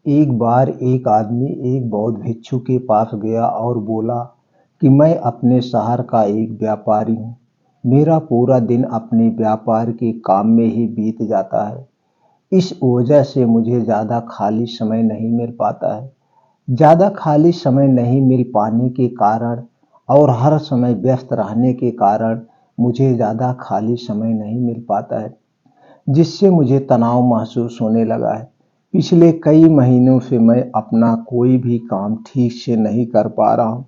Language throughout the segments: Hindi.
एक बार एक आदमी एक बौद्ध भिक्षु के पास गया और बोला कि मैं अपने शहर का एक व्यापारी हूँ। मेरा पूरा दिन अपने व्यापार के काम में ही बीत जाता है। इस वजह से मुझे ज़्यादा खाली समय नहीं मिल पाता है। ज़्यादा खाली समय नहीं मिल पाने के कारण और हर समय व्यस्त रहने के कारण मुझे ज़्यादा खाली समय नहीं मिल पाता है, जिससे मुझे तनाव महसूस होने लगा है। पिछले कई महीनों से मैं अपना कोई भी काम ठीक से नहीं कर पा रहा हूँ।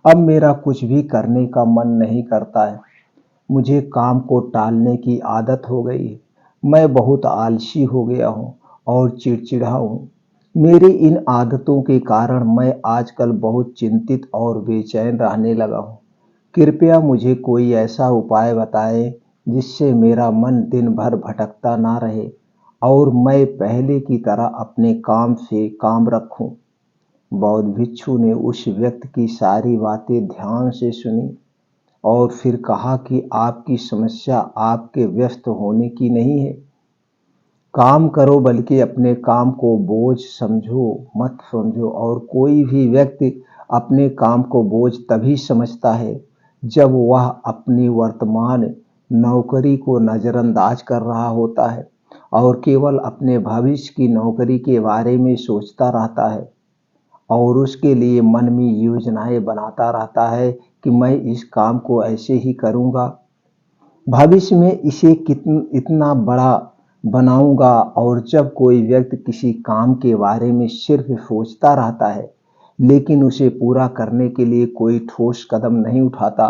अब मेरा कुछ भी करने का मन नहीं करता है। मुझे काम को टालने की आदत हो गई है। मैं बहुत आलसी हो गया हूँ और चिड़चिड़ा हूँ। मेरी इन आदतों के कारण मैं आजकल बहुत चिंतित और बेचैन रहने लगा हूँ। कृपया मुझे कोई ऐसा उपाय बताएं जिससे मेरा मन दिन भर भटकता ना रहे और मैं पहले की तरह अपने काम से काम रखूं। बौद्ध भिक्षु ने उस व्यक्ति की सारी बातें ध्यान से सुनी और फिर कहा कि आपकी समस्या आपके व्यस्त होने की नहीं है। काम करो, बल्कि अपने काम को बोझ समझो मत समझो। और कोई भी व्यक्ति अपने काम को बोझ तभी समझता है जब वह अपनी वर्तमान नौकरी को नज़रअंदाज कर रहा होता है और केवल अपने भविष्य की नौकरी के बारे में सोचता रहता है और उसके लिए मन में योजनाएं बनाता रहता है कि मैं इस काम को ऐसे ही करूँगा, भविष्य में इसे इतना बड़ा बनाऊंगा। और जब कोई व्यक्ति किसी काम के बारे में सिर्फ सोचता रहता है लेकिन उसे पूरा करने के लिए कोई ठोस कदम नहीं उठाता,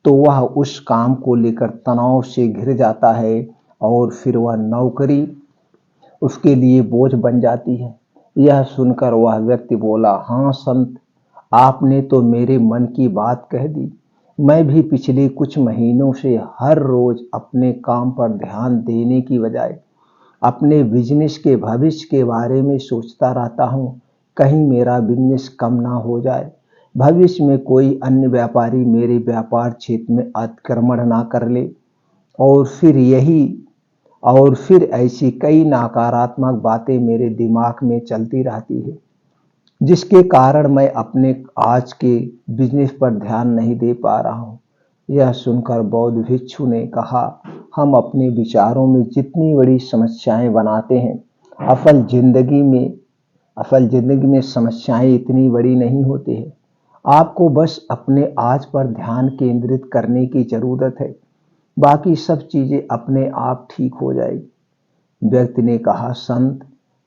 तो वह उस काम को लेकर तनाव से घिर जाता है और फिर वह नौकरी उसके लिए बोझ बन जाती है। यह सुनकर वह व्यक्ति बोला, हाँ संत, आपने तो मेरे मन की बात कह दी। मैं भी पिछले कुछ महीनों से हर रोज अपने काम पर ध्यान देने की बजाय अपने बिजनेस के भविष्य के बारे में सोचता रहता हूँ। कहीं मेरा बिजनेस कम ना हो जाए, भविष्य में कोई अन्य व्यापारी मेरे व्यापार क्षेत्र में अतिक्रमण ना कर ले। और फिर यही और फिर ऐसी कई नकारात्मक बातें मेरे दिमाग में चलती रहती है, जिसके कारण मैं अपने आज के बिजनेस पर ध्यान नहीं दे पा रहा हूँ। यह सुनकर बौद्ध भिक्षु ने कहा, हम अपने विचारों में जितनी बड़ी समस्याएं बनाते हैं, असल जिंदगी में समस्याएं इतनी बड़ी नहीं होती है। आपको बस अपने आज पर ध्यान केंद्रित करने की जरूरत है, बाकी सब चीजें अपने आप ठीक हो जाएगी। व्यक्ति ने कहा, संत,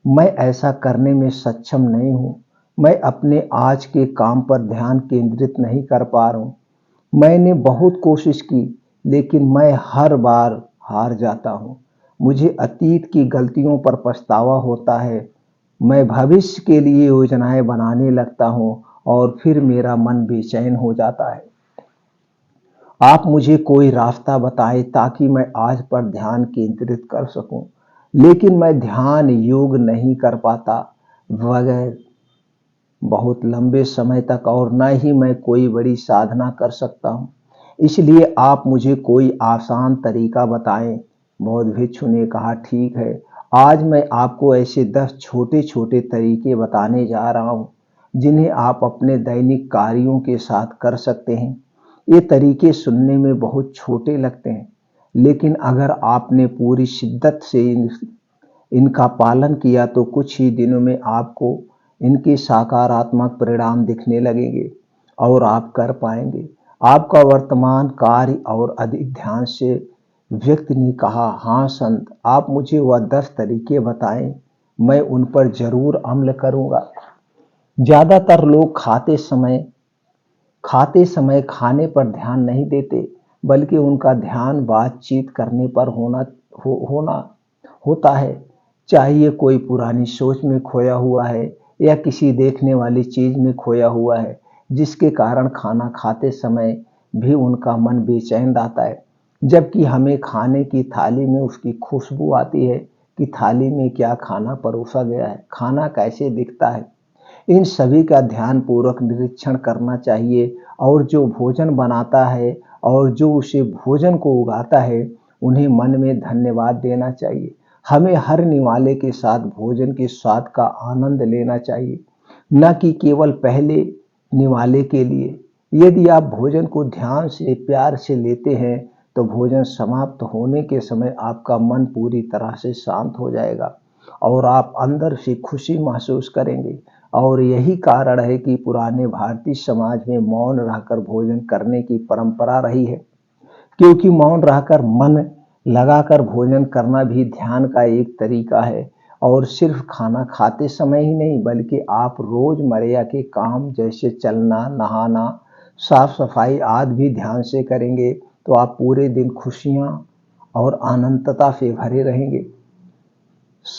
मैं ऐसा करने में सक्षम नहीं हूँ। मैं अपने आज के काम पर ध्यान केंद्रित नहीं कर पा रहा हूँ। मैंने बहुत कोशिश की लेकिन मैं हर बार हार जाता हूँ। मुझे अतीत की गलतियों पर पछतावा होता है। मैं भविष्य के लिए योजनाएं बनाने लगता हूँ और फिर मेरा मन बेचैन हो जाता है। आप मुझे कोई रास्ता बताएं ताकि मैं आज पर ध्यान केंद्रित कर सकूं। लेकिन मैं ध्यान योग नहीं कर पाता बगैर बहुत लंबे समय तक, और न ही मैं कोई बड़ी साधना कर सकता हूँ। इसलिए आप मुझे कोई आसान तरीका बताएं। बौद्ध भिक्षु ने कहा, ठीक है, आज मैं आपको ऐसे 10 छोटे छोटे तरीके बताने जा रहा हूँ जिन्हें आप अपने दैनिक कार्यों के साथ कर सकते हैं। ये तरीके सुनने में बहुत छोटे लगते हैं, लेकिन अगर आपने पूरी शिद्दत से इनका पालन किया तो कुछ ही दिनों में आपको इनके सकारात्मक परिणाम दिखने लगेंगे और आप कर पाएंगे आपका वर्तमान कार्य और अधिक ध्यान से। व्यक्ति ने कहा, हाँ संत, आप मुझे वह 10 तरीके बताएं, मैं उन पर जरूर अमल करूंगा। ज्यादातर लोग खाते समय खाने पर ध्यान नहीं देते, बल्कि उनका ध्यान बातचीत करने पर होना होता है। चाहे कोई पुरानी सोच में खोया हुआ है या किसी देखने वाली चीज में खोया हुआ है, जिसके कारण खाना खाते समय भी उनका मन बेचैन रहता है। जबकि हमें खाने की थाली में उसकी खुशबू आती है कि थाली में क्या खाना परोसा गया है, खाना कैसे दिखता है। इन सभी का ध्यानपूर्वक निरीक्षण करना चाहिए और जो भोजन बनाता है और जो उसे भोजन को उगाता है, उन्हें मन में धन्यवाद देना चाहिए। हमें हर निवाले के साथ भोजन के स्वाद का आनंद लेना चाहिए, न कि केवल पहले निवाले के लिए। यदि आप भोजन को ध्यान से प्यार से लेते हैं तो भोजन समाप्त होने के समय आपका मन पूरी तरह से शांत हो जाएगा और आप अंदर से खुशी महसूस करेंगे। और यही कारण है कि पुराने भारतीय समाज में मौन रहकर भोजन करने की परंपरा रही है, क्योंकि मौन रहकर मन लगाकर भोजन करना भी ध्यान का एक तरीका है। और सिर्फ खाना खाते समय ही नहीं, बल्कि आप रोजमर्रा के काम जैसे चलना, नहाना, साफ सफाई आदि भी ध्यान से करेंगे तो आप पूरे दिन खुशियां और आनंदता से भरे रहेंगे।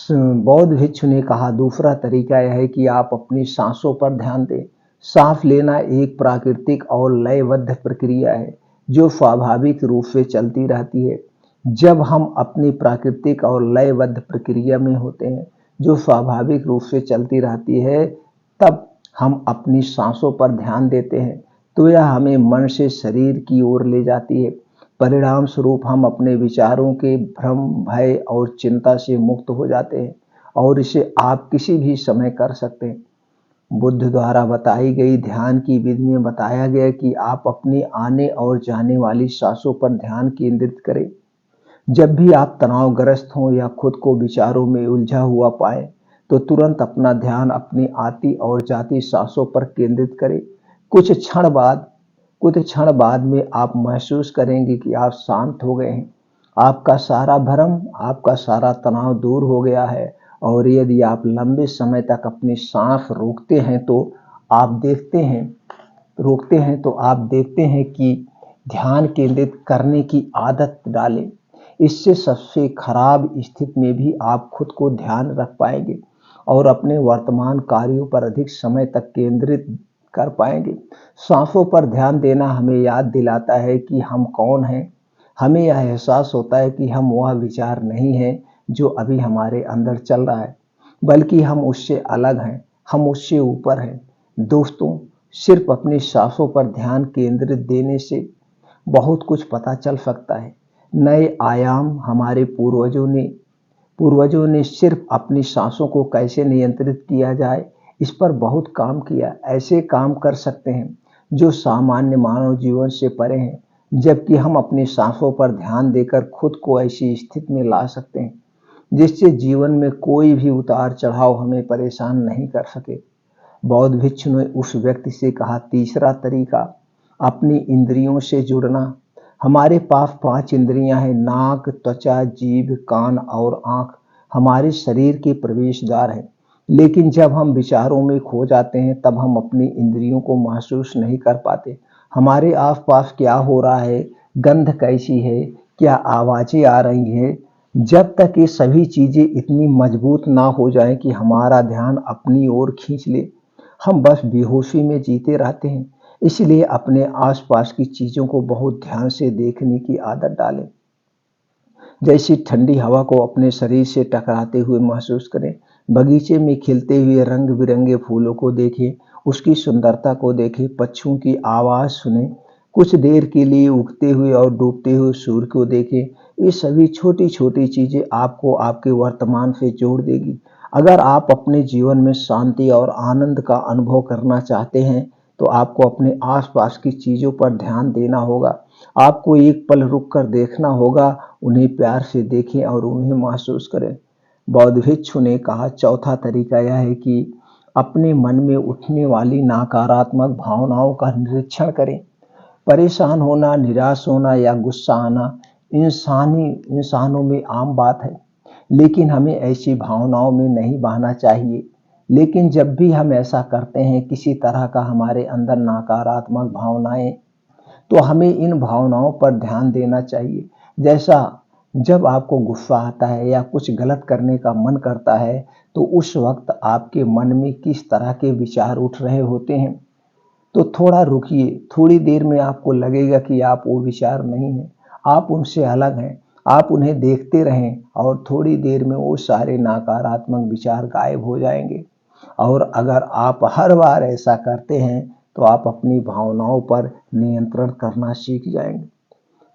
बौद्ध भिक्षु ने कहा, दूसरा तरीका यह है कि आप अपनी सांसों पर ध्यान दें। सांस लेना एक प्राकृतिक और लयबद्ध प्रक्रिया है जो स्वाभाविक रूप से चलती रहती है। जब हम अपनी प्राकृतिक और लयबद्ध प्रक्रिया में होते हैं जो स्वाभाविक रूप से चलती रहती है, तब हम अपनी सांसों पर ध्यान देते हैं तो यह हमें मन से शरीर की ओर ले जाती है। परिणाम स्वरूप हम अपने विचारों के भ्रम, भय और चिंता से मुक्त हो जाते हैं और इसे आप किसी भी समय कर सकते हैं। बुद्ध द्वारा बताई गई ध्यान की विधि में बताया गया कि आप अपनी आने और जाने वाली सांसों पर ध्यान केंद्रित करें। जब भी आप तनावग्रस्त हों या खुद को विचारों में उलझा हुआ पाएं, तो तुरंत अपना ध्यान अपनी आती और जाती सांसों पर केंद्रित करें। कुछ क्षण बाद कुछ क्षण बाद में आप महसूस करेंगे कि आप शांत हो गए हैं, आपका सारा भ्रम, आपका सारा तनाव दूर हो गया है। और यदि आप लंबे समय तक अपनी सांस रोकते हैं तो आप देखते हैं कि ध्यान केंद्रित करने की आदत डालें। इससे सबसे खराब स्थिति में भी आप खुद को ध्यान रख पाएंगे और अपने वर्तमान कार्यों पर अधिक समय तक केंद्रित कर पाएंगे। सांसों पर ध्यान देना हमें याद दिलाता है कि हम कौन हैं। हमें यह एहसास होता है कि हम वह विचार नहीं हैं जो अभी हमारे अंदर चल रहा है, बल्कि हम उससे अलग हैं, हम उससे ऊपर हैं। दोस्तों, सिर्फ अपनी सांसों पर ध्यान केंद्रित देने से बहुत कुछ पता चल सकता है। नए आयाम हमारे पूर्वजों ने सिर्फ अपनी सांसों को कैसे नियंत्रित किया जाए इस पर बहुत काम किया। ऐसे काम कर सकते हैं जो सामान्य मानव जीवन से परे हैं, जबकि हम अपनी सांसों पर ध्यान देकर खुद को ऐसी स्थिति में ला सकते हैं जिससे जीवन में कोई भी उतार चढ़ाव हमें परेशान नहीं कर सके। बौद्ध भिक्षु ने उस व्यक्ति से कहा, तीसरा तरीका अपनी इंद्रियों से जुड़ना। हमारे पास 5 इंद्रियां हैं, नाक, त्वचा, जीभ, कान और आंख हमारे शरीर के प्रवेश द्वार हैं। लेकिन जब हम विचारों में खो जाते हैं तब हम अपनी इंद्रियों को महसूस नहीं कर पाते। हमारे आसपास क्या हो रहा है, गंध कैसी है, क्या आवाजें आ रही हैं, जब तक ये सभी चीजें इतनी मजबूत ना हो जाएं कि हमारा ध्यान अपनी ओर खींच ले, हम बस बेहोशी में जीते रहते हैं। इसलिए अपने आसपास की चीजों को बहुत ध्यान से देखने की आदत डालें। जैसे ठंडी हवा को अपने शरीर से टकराते हुए महसूस करें, बगीचे में खिलते हुए रंग बिरंगे फूलों को देखें, उसकी सुंदरता को देखें, पक्षियों की आवाज सुनें, कुछ देर के लिए उगते हुए और डूबते हुए सूर्य को देखें। ये सभी छोटी छोटी चीजें आपको आपके वर्तमान से जोड़ देगी। अगर आप अपने जीवन में शांति और आनंद का अनुभव करना चाहते हैं तो आपको अपने आसपास की चीजों पर ध्यान देना होगा। आपको एक पल रुक कर देखना होगा, उन्हें प्यार से देखें और उन्हें महसूस करें। बौद्ध भिक्षु ने कहा, चौथा तरीका यह है कि अपने मन में उठने वाली नकारात्मक भावनाओं का निरीक्षण करें। परेशान होना, निराश होना या गुस्सा आना इंसानों में आम बात है, लेकिन हमें ऐसी भावनाओं में नहीं बहना चाहिए। लेकिन जब भी हम ऐसा करते हैं, किसी तरह का हमारे अंदर नकारात्मक भावनाएं, तो हमें इन भावनाओं पर ध्यान देना चाहिए। जैसा जब आपको गुस्सा आता है या कुछ गलत करने का मन करता है तो उस वक्त आपके मन में किस तरह के विचार उठ रहे होते हैं। तो थोड़ा रुकिए, थोड़ी देर में आपको लगेगा कि आप वो विचार नहीं हैं, आप उनसे अलग हैं। आप उन्हें देखते रहें और थोड़ी देर में वो सारे नकारात्मक विचार गायब हो जाएंगे। और अगर आप हर बार ऐसा करते हैं तो आप अपनी भावनाओं पर नियंत्रण करना सीख जाएंगे।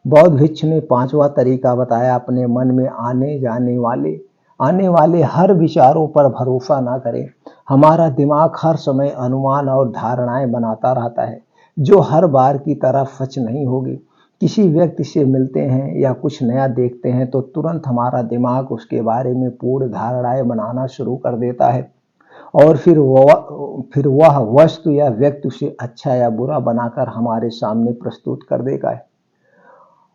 बौद्ध भिक्षु ने 5वां तरीका बताया, अपने मन में आने जाने वाले आने वाले हर विचारों पर भरोसा ना करें। हमारा दिमाग हर समय अनुमान और धारणाएं बनाता रहता है, जो हर बार की तरह सच नहीं होगी। किसी व्यक्ति से मिलते हैं या कुछ नया देखते हैं तो तुरंत हमारा दिमाग उसके बारे में पूर्ण धारणाएं बनाना शुरू कर देता है और फिर वह वस्तु या व्यक्ति उसे अच्छा या बुरा बनाकर हमारे सामने प्रस्तुत कर देगा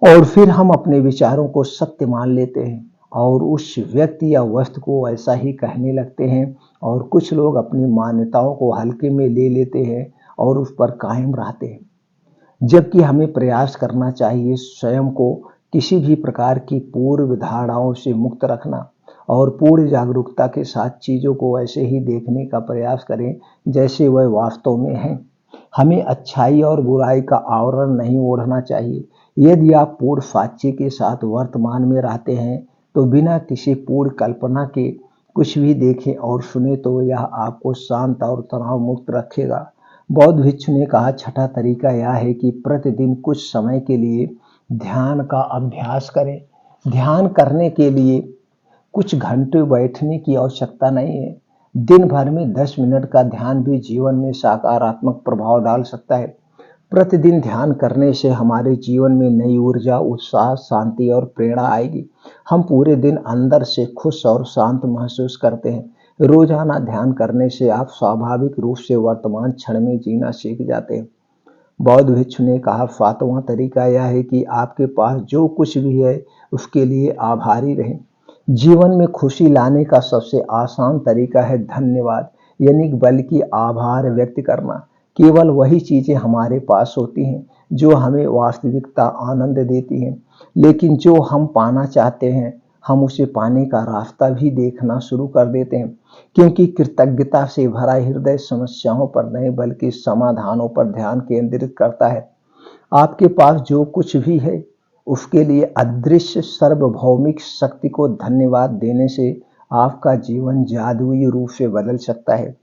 और फिर हम अपने विचारों को सत्य मान लेते हैं और उस व्यक्ति या वस्तु को ऐसा ही कहने लगते हैं। और कुछ लोग अपनी मान्यताओं को हल्के में ले लेते हैं और उस पर कायम रहते हैं, जबकि हमें प्रयास करना चाहिए स्वयं को किसी भी प्रकार की पूर्व धारणाओं से मुक्त रखना और पूर्ण जागरूकता के साथ चीज़ों को ऐसे ही देखने का प्रयास करें जैसे वह वास्तव में हैं। हमें अच्छाई और बुराई का आवरण नहीं ओढ़ना चाहिए। यदि आप पूर्ण साक्ष्य के साथ वर्तमान में रहते हैं तो बिना किसी पूर्ण कल्पना के कुछ भी देखें और सुने तो यह आपको शांत और तनाव मुक्त रखेगा। बौद्ध भिक्षु ने कहा, छठा तरीका यह है कि प्रतिदिन कुछ समय के लिए ध्यान का अभ्यास करें। ध्यान करने के लिए कुछ घंटे बैठने की आवश्यकता नहीं है। दिन भर में 10 मिनट का ध्यान भी जीवन में सकारात्मक प्रभाव डाल सकता है। प्रतिदिन ध्यान करने से हमारे जीवन में नई ऊर्जा, उत्साह, शांति और प्रेरणा आएगी। हम पूरे दिन अंदर से खुश और शांत महसूस करते हैं। रोजाना ध्यान करने से आप स्वाभाविक रूप से वर्तमान क्षण में जीना सीख जाते हैं। बौद्ध भिक्षु ने कहा, सातवां तरीका यह है कि आपके पास जो कुछ भी है उसके लिए आभारी रहें। जीवन में खुशी लाने का सबसे आसान तरीका है धन्यवाद, यानी बल्कि आभार व्यक्त करना। केवल वही चीजें हमारे पास होती हैं जो हमें वास्तविकता आनंद देती हैं, लेकिन जो हम पाना चाहते हैं हम उसे पाने का रास्ता भी देखना शुरू कर देते हैं, क्योंकि कृतज्ञता से भरा हृदय समस्याओं पर नहीं बल्कि समाधानों पर ध्यान केंद्रित करता है। आपके पास जो कुछ भी है उसके लिए अदृश्य सार्वभौमिक शक्ति को धन्यवाद देने से आपका जीवन जादुई रूप से बदल सकता है।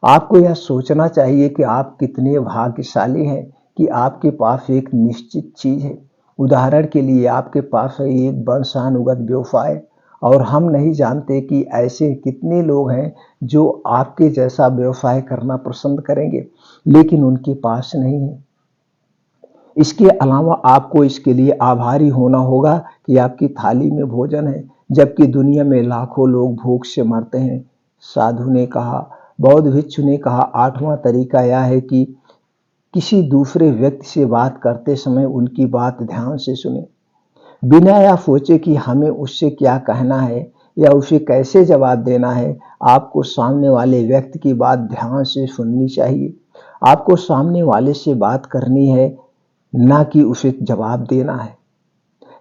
आपको यह सोचना चाहिए कि आप कितने भाग्यशाली हैं कि आपके पास एक निश्चित चीज है। उदाहरण के लिए आपके पास है एक वंशानुगत व्यवसाय और हम नहीं जानते कि ऐसे कितने लोग हैं जो आपके जैसा व्यवसाय करना पसंद करेंगे लेकिन उनके पास नहीं है। इसके अलावा आपको इसके लिए आभारी होना होगा कि आपकी थाली में भोजन है, जबकि दुनिया में लाखों लोग भूख से मरते हैं। साधु ने कहा, बौद्ध भिक्षु ने कहा, आठवां तरीका यह है कि किसी दूसरे व्यक्ति से बात करते समय उनकी बात ध्यान से सुने। बिना यह सोचे कि हमें उससे क्या कहना है या उसे कैसे जवाब देना है, आपको सामने वाले व्यक्ति की बात ध्यान से सुननी चाहिए। आपको सामने वाले से बात करनी है, ना कि उसे जवाब देना है।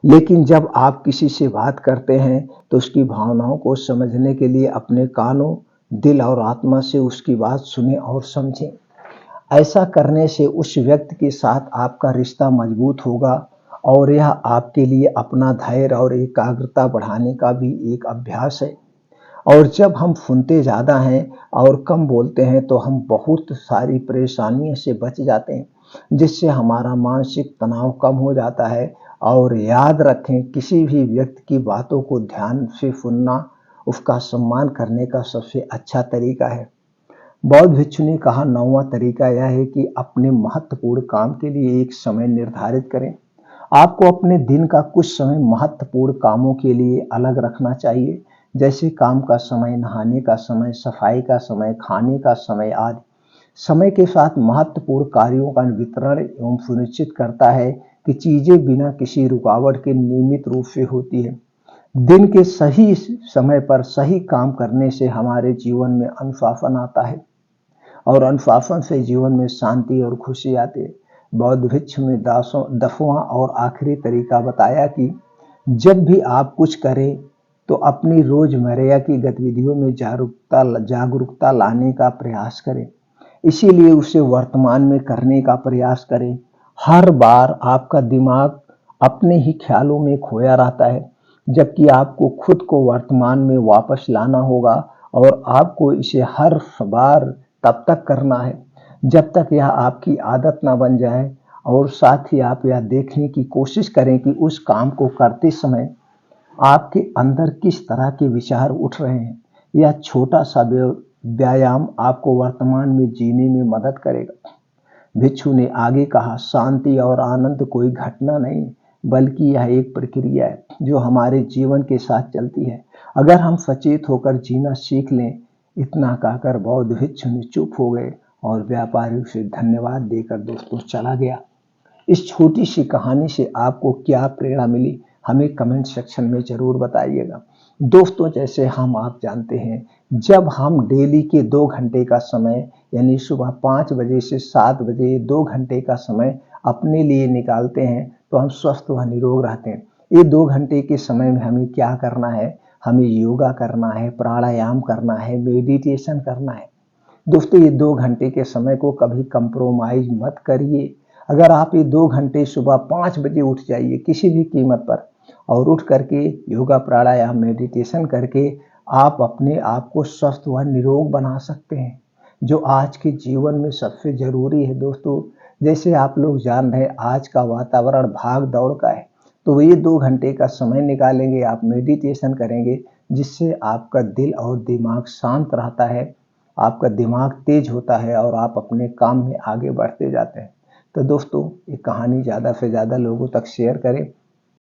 लेकिन जब आप किसी से बात करते हैं तो उसकी भावनाओं को समझने के लिए अपने कानों, दिल और आत्मा से उसकी बात सुने और समझें। ऐसा करने से उस व्यक्ति के साथ आपका रिश्ता मजबूत होगा और यह आपके लिए अपना धैर्य और एकाग्रता बढ़ाने का भी एक अभ्यास है। और जब हम सुनते ज़्यादा हैं और कम बोलते हैं तो हम बहुत सारी परेशानियों से बच जाते हैं, जिससे हमारा मानसिक तनाव कम हो जाता है। और याद रखें, किसी भी व्यक्ति की बातों को ध्यान से सुनना उसका सम्मान करने का सबसे अच्छा तरीका है। बौद्ध भिक्षु ने कहा, नौवां तरीका यह है कि अपने महत्वपूर्ण काम के लिए एक समय निर्धारित करें। आपको अपने दिन का कुछ समय महत्वपूर्ण कामों के लिए अलग रखना चाहिए, जैसे काम का समय, नहाने का समय, सफाई का समय, खाने का समय आदि। समय के साथ महत्वपूर्ण कार्यों का वितरण एवं सुनिश्चित करता है कि चीजें बिना किसी रुकावट के नियमित रूप से होती है। दिन के सही समय पर सही काम करने से हमारे जीवन में अनुशासन आता है और अनुशासन से जीवन में शांति और खुशी आती है। बौद्ध भिक्षु में 10वां और आखिरी तरीका बताया कि जब भी आप कुछ करें तो अपनी रोजमर्रा की गतिविधियों में जागरूकता लाने का प्रयास करें। इसीलिए उसे वर्तमान में करने का प्रयास करें। हर बार आपका दिमाग अपने ही ख्यालों में खोया रहता है, जबकि आपको खुद को वर्तमान में वापस लाना होगा और आपको इसे हर बार तब तक करना है जब तक यह आपकी आदत ना बन जाए। और साथ ही आप यह देखने की कोशिश करें कि उस काम को करते समय आपके अंदर किस तरह के विचार उठ रहे हैं। यह छोटा सा व्यायाम आपको वर्तमान में जीने में मदद करेगा। भिक्षु ने आगे कहा, शांति और आनंद कोई घटना नहीं, बल्कि यह एक प्रक्रिया है जो हमारे जीवन के साथ चलती है। अगर हम सचेत होकर जीना सीख लें। इतना कहकर बौद्ध भिक्षु ने चुप हो गए और व्यापारी उसे धन्यवाद देकर दोस्तों चला गया। इस छोटी सी कहानी से आपको क्या प्रेरणा मिली, हमें कमेंट सेक्शन में जरूर बताइएगा। दोस्तों, जैसे हम आप जानते हैं, जब हम डेली के 2 घंटे का समय यानी सुबह 5 बजे से 7 बजे 2 घंटे का समय अपने लिए निकालते हैं तो हम स्वस्थ व निरोग रहते हैं। ये 2 घंटे के समय में हमें क्या करना है, हमें योगा करना है, प्राणायाम करना है, मेडिटेशन करना है। दोस्तों, ये 2 घंटे के समय को कभी कंप्रोमाइज मत करिए। अगर आप ये 2 घंटे सुबह 5 बजे उठ जाइए किसी भी कीमत पर और उठ करके योगा प्राणायाम मेडिटेशन करके आप अपने आप को स्वस्थ व निरोग बना सकते हैं, जो आज के जीवन में सबसे ज़रूरी है। दोस्तों, जैसे आप लोग जान रहे हैं आज का वातावरण भाग दौड़ का है, तो ये 2 घंटे का समय निकालेंगे, आप मेडिटेशन करेंगे, जिससे आपका दिल और दिमाग शांत रहता है, आपका दिमाग तेज होता है और आप अपने काम में आगे बढ़ते जाते हैं। तो दोस्तों, ये कहानी ज़्यादा से ज़्यादा लोगों तक शेयर करें